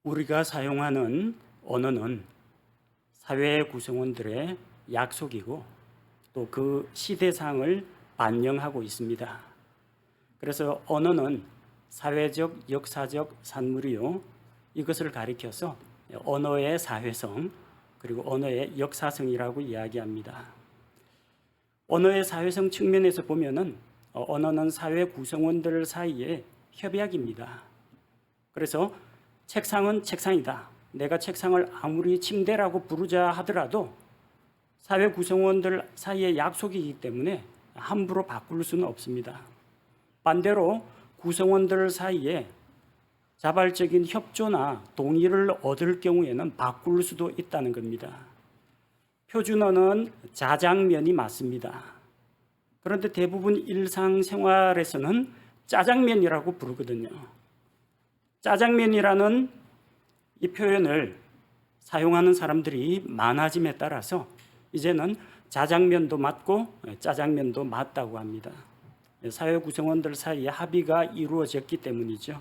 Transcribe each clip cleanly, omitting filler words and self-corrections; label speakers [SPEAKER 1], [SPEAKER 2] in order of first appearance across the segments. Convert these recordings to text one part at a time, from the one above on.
[SPEAKER 1] 우리가 사용하는 언어는 사회 구성원들의 약속이고 또 그 시대상을 반영하고 있습니다. 그래서 언어는 사회적, 역사적 산물이요. 이것을 가리켜서 언어의 사회성 그리고 언어의 역사성이라고 이야기합니다. 언어의 사회성 측면에서 보면은 언어는 사회 구성원들 사이의 협약입니다. 그래서 책상은 책상이다. 내가 책상을 아무리 침대라고 부르자 하더라도 사회 구성원들 사이의 약속이기 때문에 함부로 바꿀 수는 없습니다. 반대로 구성원들 사이에 자발적인 협조나 동의를 얻을 경우에는 바꿀 수도 있다는 겁니다. 표준어는 자장면이 맞습니다. 그런데 대부분 일상생활에서는 짜장면이라고 부르거든요. 짜장면이라는 이 표현을 사용하는 사람들이 많아짐에 따라서 이제는 자장면도 맞고 짜장면도 맞다고 합니다. 사회 구성원들 사이에 합의가 이루어졌기 때문이죠.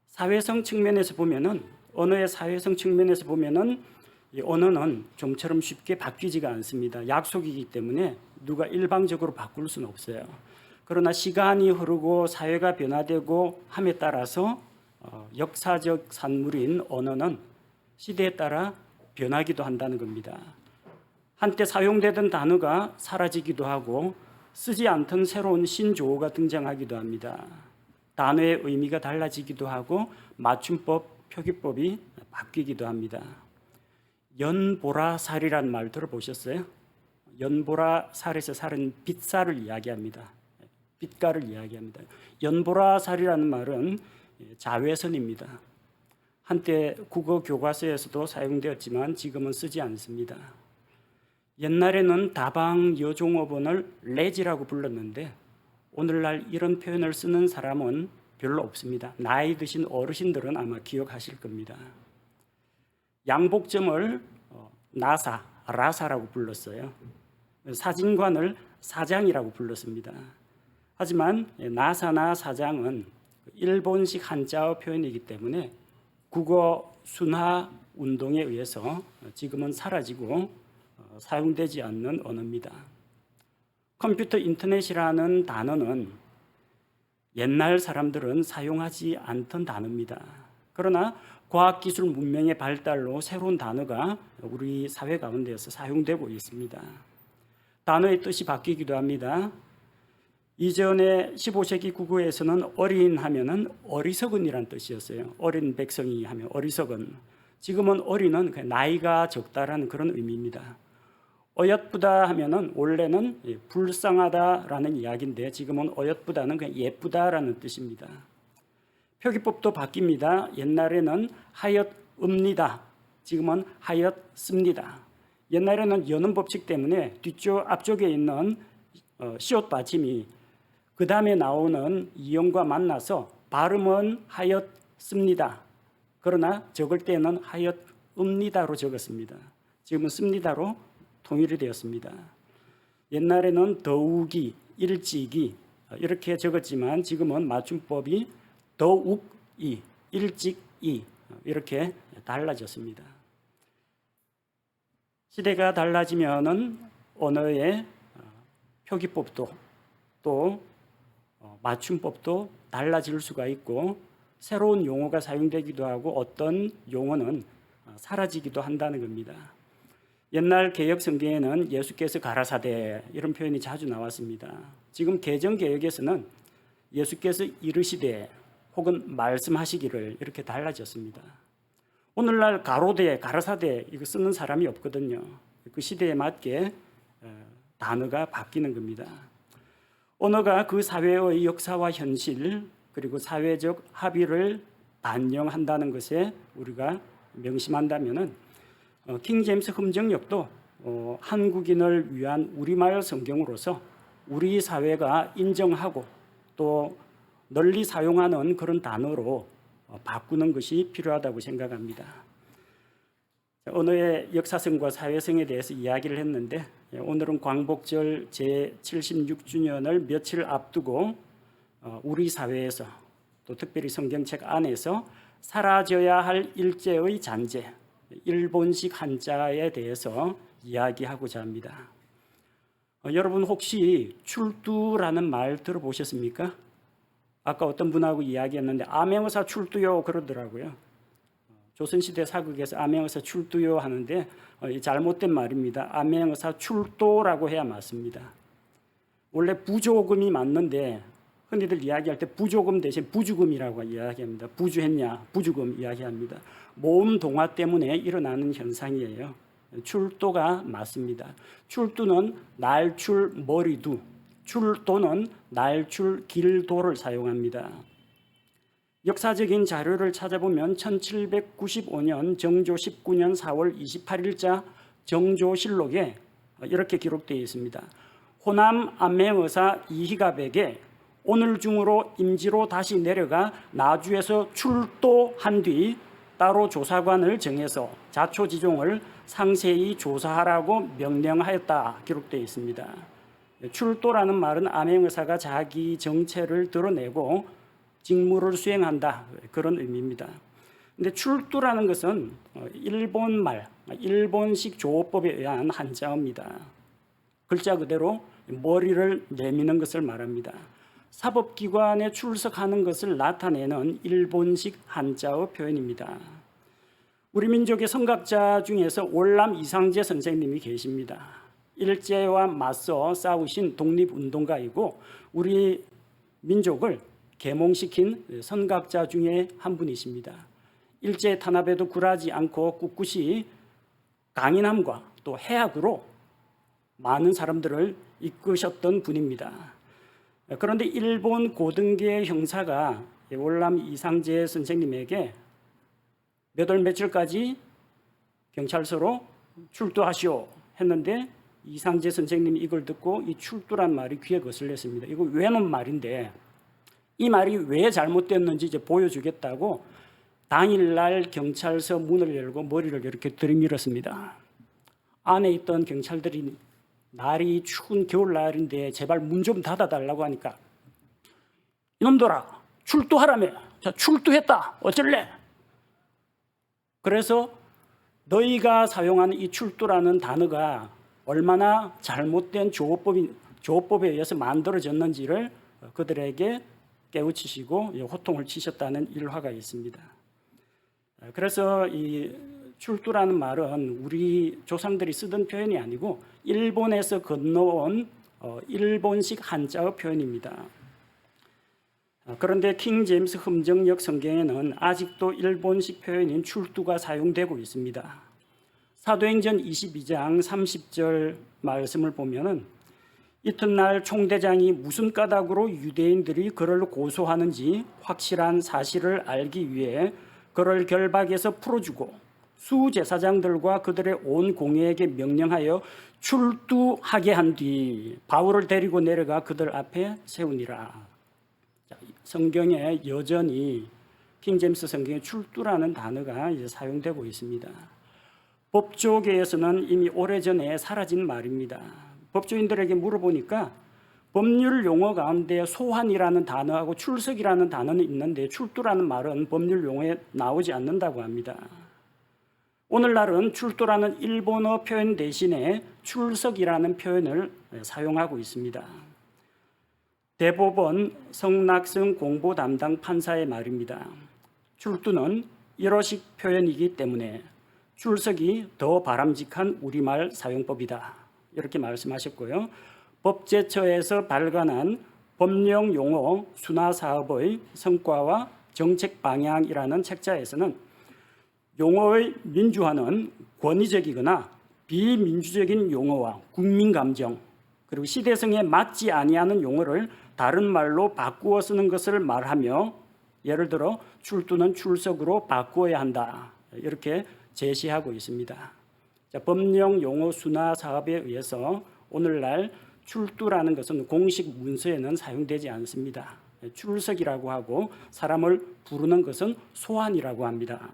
[SPEAKER 1] 사회성 측면에서 보면은 언어의 사회성 측면에서 보면은 이 언어는 좀처럼 쉽게 바뀌지가 않습니다. 약속이기 때문에 누가 일방적으로 바꿀 수는 없어요. 그러나 시간이 흐르고 사회가 변화되고 함에 따라서 역사적 산물인 언어는 시대에 따라 변하기도 한다는 겁니다. 한때 사용되던 단어가 사라지기도 하고 쓰지 않던 새로운 신조어가 등장하기도 합니다. 단어의 의미가 달라지기도 하고 맞춤법, 표기법이 바뀌기도 합니다. 연보라살이라는 말 들어보셨어요? 연보라살에서 살은 빛살을 이야기합니다. 빛깔을 이야기합니다. 연보라살이라는 말은 자외선입니다. 한때 국어 교과서에서도 사용되었지만 지금은 쓰지 않습니다. 옛날에는 다방 여종업원을 레지라고 불렀는데 오늘날 이런 표현을 쓰는 사람은 별로 없습니다. 나이 드신 어르신들은 아마 기억하실 겁니다. 양복점을 나사, 라사라고 불렀어요. 사진관을 사장이라고 불렀습니다. 하지만 나사나 사장은 일본식 한자어 표현이기 때문에 국어 순화 운동에 의해서 지금은 사라지고 사용되지 않는 언어입니다. 컴퓨터 인터넷이라는 단어는 옛날 사람들은 사용하지 않던 단어입니다. 그러나 과학기술 문명의 발달로 새로운 단어가 우리 사회 가운데서 사용되고 있습니다. 단어의 뜻이 바뀌기도 합니다. 이전에 15세기 국어에서는 어린 하면은 어리석은이란 뜻이었어요. 어린 백성이 하면 어리석은. 지금은 어린은 나이가 적다라는 그런 의미입니다. 어엿부다 하면은 원래는 불쌍하다라는 이야기인데 지금은 어엿부다는 그냥 예쁘다라는 뜻입니다. 표기법도 바뀝니다. 옛날에는 하였읍니다. 지금은 하였습니다. 옛날에는 여는 법칙 때문에 뒤쪽 앞쪽에 있는 시옷 받침이 그 다음에 나오는 이형과 만나서 발음은 하였습니다. 그러나 적을 때는 하였읍니다로 적었습니다. 지금은 씁니다로 통일이 되었습니다. 옛날에는 더욱이, 일찍이 이렇게 적었지만 지금은 맞춤법이 더욱이, 일찍이 이렇게 달라졌습니다. 시대가 달라지면은 언어의 표기법도 또 맞춤법도 달라질 수가 있고 새로운 용어가 사용되기도 하고 어떤 용어는 사라지기도 한다는 겁니다. 옛날 개역 성경에는 예수께서 가라사대 이런 표현이 자주 나왔습니다. 지금 개정개역에서는 예수께서 이르시되 혹은 말씀하시기를 이렇게 달라졌습니다. 오늘날 가로대, 가라사대 이거 쓰는 사람이 없거든요. 그 시대에 맞게 단어가 바뀌는 겁니다. 언어가 그 사회의 역사와 현실 그리고 사회적 합의를 반영한다는 것에 우리가 명심한다면은 킹 제임스 흠정역도 한국인을 위한 우리말 성경으로서 우리 사회가 인정하고 또 널리 사용하는 그런 단어로 바꾸는 것이 필요하다고 생각합니다. 언어의 역사성과 사회성에 대해서 이야기를 했는데 오늘은 광복절 제76주년을 며칠 앞두고 우리 사회에서 또 특별히 성경책 안에서 사라져야 할 일제의 잔재, 일본식 한자에 대해서 이야기하고자 합니다. 여러분 혹시 출두라는 말 들어보셨습니까? 아까 어떤 분하고 이야기했는데 암행어사 출두요 그러더라고요. 조선시대 사극에서 암행어사 출두요 하는데 잘못된 말입니다. 암행어사 출도라고 해야 맞습니다. 원래 부조금이 맞는데 흔히들 이야기할 때 부조금 대신 부주금이라고 이야기합니다. 부주했냐 부주금 이야기합니다. 모음 동화 때문에 일어나는 현상이에요. 출도가 맞습니다. 출두는 날출 머리두, 출도는 날출 길도를 사용합니다. 역사적인 자료를 찾아보면 1795년 정조 19년 4월 28일자 정조실록에 이렇게 기록되어 있습니다. 호남 암행어사 이희갑에게 오늘 중으로 임지로 다시 내려가 나주에서 출도한 뒤 따로 조사관을 정해서 자초지종을 상세히 조사하라고 명령하였다 기록되어 있습니다. 출도라는 말은 암행의사가 자기 정체를 드러내고 직무를 수행한다 그런 의미입니다. 근데 출두라는 것은 일본말, 일본식 조어법에 의한 한자어입니다. 글자 그대로 머리를 내미는 것을 말합니다. 사법기관에 출석하는 것을 나타내는 일본식 한자어 표현입니다. 우리 민족의 선각자 중에서 월남 이상재 선생님이 계십니다. 일제와 맞서 싸우신 독립운동가이고 우리 민족을 계몽시킨 선각자 중에 한 분이십니다. 일제 탄압에도 굴하지 않고 꿋꿋이 강인함과 또 해학으로 많은 사람들을 이끄셨던 분입니다. 그런데 일본 고등계 형사가 월남 이상재 선생님에게 몇 월 며칠까지 경찰서로 출두하시오 했는데 이상재 선생님이 이걸 듣고 이 출두란 말이 귀에 거슬렸습니다. 이거 외놈 말인데 이 말이 왜 잘못됐는지 이제 보여주겠다고 당일날 경찰서 문을 열고 머리를 이렇게 들이밀었습니다. 안에 있던 경찰들이 날이 추운 겨울날인데 제발 문 좀 닫아달라고 하니까 이놈들아 출두하라며. 자, 출두했다. 어쩔래? 그래서 너희가 사용하는 이 출두라는 단어가 얼마나 잘못된 조어법에 의해서 만들어졌는지를 그들에게 깨우치시고 호통을 치셨다는 일화가 있습니다. 그래서 이 출두라는 말은 우리 조상들이 쓰던 표현이 아니고 일본에서 건너온 일본식 한자어 표현입니다. 그런데 킹 제임스 흠정역 성경에는 아직도 일본식 표현인 출두가 사용되고 있습니다. 사도행전 22장 30절 말씀을 보면은 이튿날 총대장이 무슨 까닭으로 유대인들이 그를 고소하는지 확실한 사실을 알기 위해 그를 결박해서 풀어주고 수제사장들과 그들의 온 공회에게 명령하여 출두하게 한 뒤 바울을 데리고 내려가 그들 앞에 세우니라. 성경에 여전히 킹제임스 성경에 출두라는 단어가 이제 사용되고 있습니다. 법조계에서는 이미 오래전에 사라진 말입니다. 법조인들에게 물어보니까 법률 용어 가운데 소환이라는 단어하고 출석이라는 단어는 있는데 출두라는 말은 법률 용어에 나오지 않는다고 합니다. 오늘날은 출두라는 일본어 표현 대신에 출석이라는 표현을 사용하고 있습니다. 대법원 성낙성 공보 담당 판사의 말입니다. 출두는 일어식 표현이기 때문에 출석이 더 바람직한 우리말 사용법이다. 이렇게 말씀하셨고요. 법제처에서 발간한 법령 용어 순화 사업의 성과와 정책 방향이라는 책자에서는 용어의 민주화는 권위적이거나 비민주적인 용어와 국민 감정 그리고 시대성에 맞지 아니하는 용어를 다른 말로 바꾸어 쓰는 것을 말하며 예를 들어 출두는 출석으로 바꾸어야 한다. 이렇게 제시하고 있습니다. 자, 법령 용어 순화 사업에 의해서 오늘날 출두라는 것은 공식 문서에는 사용되지 않습니다. 출석이라고 하고 사람을 부르는 것은 소환이라고 합니다.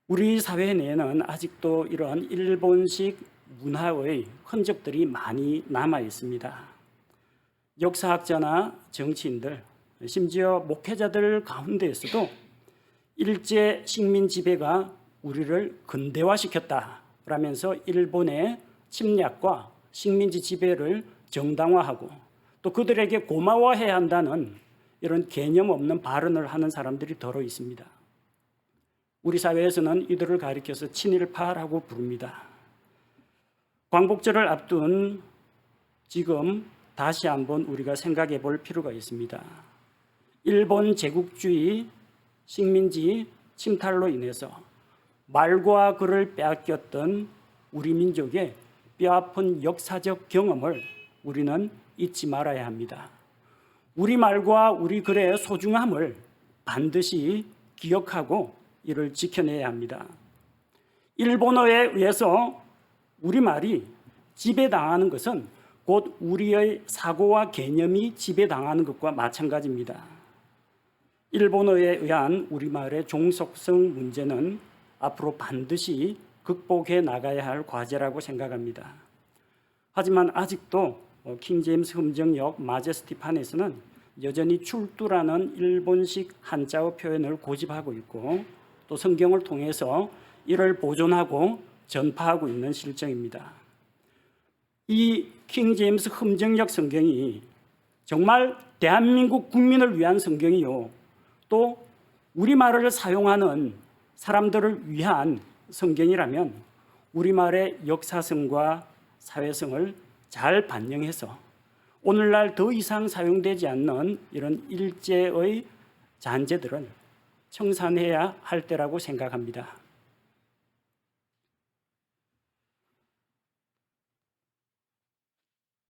[SPEAKER 1] 우리 사회 내에는 아직도 이런 일본식 문화의 흔적들이 많이 남아 있습니다. 역사학자나 정치인들, 심지어 목회자들 가운데에서도 일제 식민 지배가 우리를 근대화시켰다라면서 일본의 침략과 식민지 지배를 정당화하고 또 그들에게 고마워해야 한다는 이런 개념 없는 발언을 하는 사람들이 더러 있습니다. 우리 사회에서는 이들을 가리켜서 친일파라고 부릅니다. 광복절을 앞둔 지금 다시 한번 우리가 생각해 볼 필요가 있습니다. 일본 제국주의 식민지 침탈로 인해서 말과 글을 빼앗겼던 우리 민족의 뼈아픈 역사적 경험을 우리는 잊지 말아야 합니다. 우리 말과 우리 글의 소중함을 반드시 기억하고 이를 지켜내야 합니다. 일본어에 의해서 우리말이 지배당하는 것은 곧 우리의 사고와 개념이 지배당하는 것과 마찬가지입니다. 일본어에 의한 우리말의 종속성 문제는 앞으로 반드시 극복해 나가야 할 과제라고 생각합니다. 하지만 아직도 킹제임스 흠정역 마제스티판에서는 여전히 출두라는 일본식 한자어 표현을 고집하고 있고 또 성경을 통해서 이를 보존하고 전파하고 있는 실정입니다. 이 킹제임스 흠정역 성경이 정말 대한민국 국민을 위한 성경이요, 또 우리말을 사용하는 사람들을 위한 성경이라면 우리말의 역사성과 사회성을 잘 반영해서 오늘날 더 이상 사용되지 않는 이런 일제의 잔재들을 청산해야 할 때라고 생각합니다.